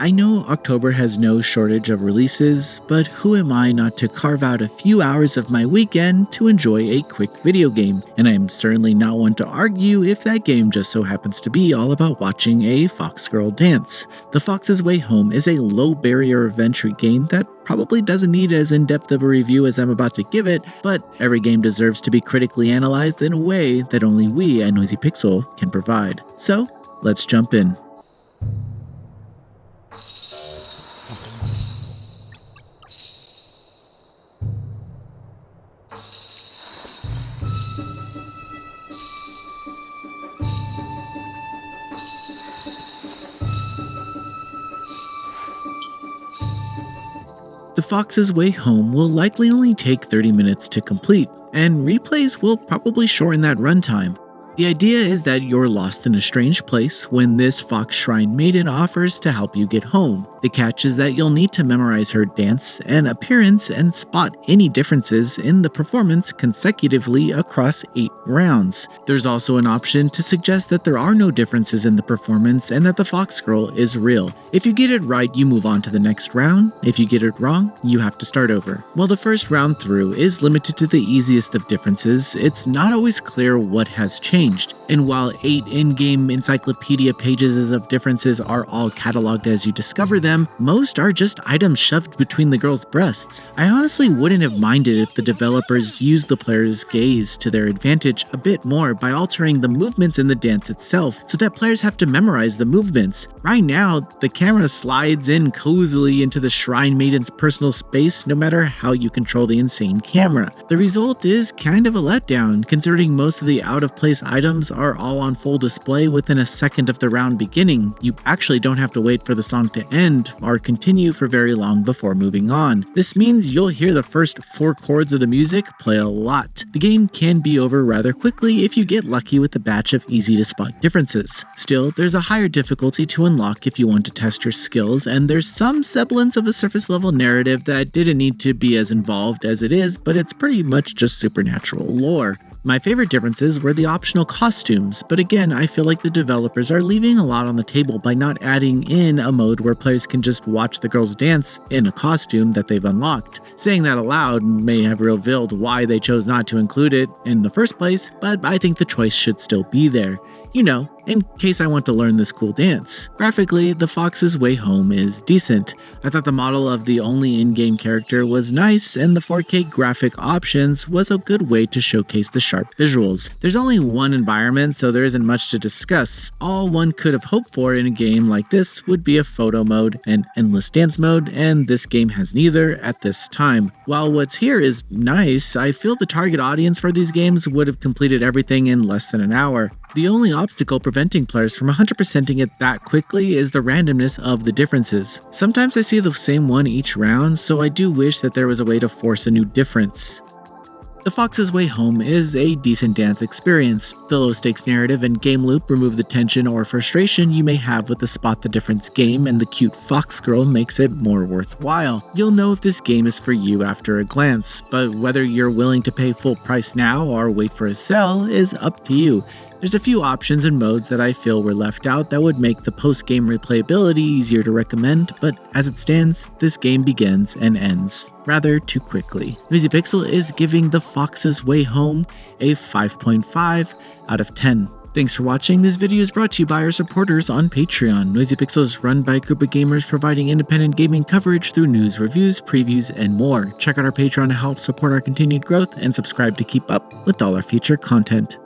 I know October has no shortage of releases, but who am I not to carve out a few hours of my weekend to enjoy a quick video game? And I'm certainly not one to argue if that game just so happens to be all about watching a fox girl dance. The Fox's Way Home is a low barrier of entry game that probably doesn't need as in-depth of a review as I'm about to give it, but every game deserves to be critically analyzed in a way that only we at Noisy Pixel can provide. So, let's jump in. The Fox's Way Home will likely only take 30 minutes to complete, and replays will probably shorten that runtime. The idea is that you're lost in a strange place when this fox shrine maiden offers to help you get home. The catch is that you'll need to memorize her dance and appearance and spot any differences in the performance consecutively across 8 rounds. There's also an option to suggest that there are no differences in the performance and that the fox girl is real. If you get it right, you move on to the next round. If you get it wrong, you have to start over. While the first round through is limited to the easiest of differences, it's not always clear what has changed. And while 8 in-game encyclopedia pages of differences are all cataloged as you discover them, most are just items shoved between the girl's breasts. I honestly wouldn't have minded if the developers used the player's gaze to their advantage a bit more by altering the movements in the dance itself so that players have to memorize the movements. Right now, the camera slides in cozily into the Shrine Maiden's personal space no matter how you control the insane camera. The result is kind of a letdown, considering most of the out-of-place items are all on full display within a second of the round beginning. You actually don't have to wait for the song to end or continue for very long before moving on. This means you'll hear the first 4 chords of the music play a lot. The game can be over rather quickly if you get lucky with a batch of easy to spot differences. Still, there's a higher difficulty to unlock if you want to test your skills, and there's some semblance of a surface level narrative that didn't need to be as involved as it is, but it's pretty much just supernatural lore. My favorite differences were the optional costumes, but again, I feel like the developers are leaving a lot on the table by not adding in a mode where players can just watch the girls dance in a costume that they've unlocked. Saying that aloud may have revealed why they chose not to include it in the first place, but I think the choice should still be there. You know, in case I want to learn this cool dance. Graphically, The Fox's Way Home is decent. I thought the model of the only in-game character was nice, and the 4K graphic options was a good way to showcase the sharp visuals. There's only one environment, so there isn't much to discuss. All one could have hoped for in a game like this would be a photo mode and endless dance mode, and this game has neither at this time. While what's here is nice, I feel the target audience for these games would have completed everything in less than an hour. The only obstacle preventing players from 100%ing it that quickly is the randomness of the differences. Sometimes I see the same one each round, so I do wish that there was a way to force a new difference. The Fox's Way Home is a decent dance experience. The low-stakes narrative and game loop remove the tension or frustration you may have with the spot the difference game, and the cute fox girl makes it more worthwhile. You'll know if this game is for you after a glance, but whether you're willing to pay full price now or wait for a sale is up to you. There's a few options and modes that I feel were left out that would make the post-game replayability easier to recommend, but as it stands, this game begins and ends rather too quickly. Noisy Pixel is giving The Fox's Way Home a 5.5 out of 10. Thanks for watching. This video is brought to you by our supporters on Patreon. Noisy Pixel is run by a group of gamers providing independent gaming coverage through news, reviews, previews, and more. Check out our Patreon to help support our continued growth and subscribe to keep up with all our future content.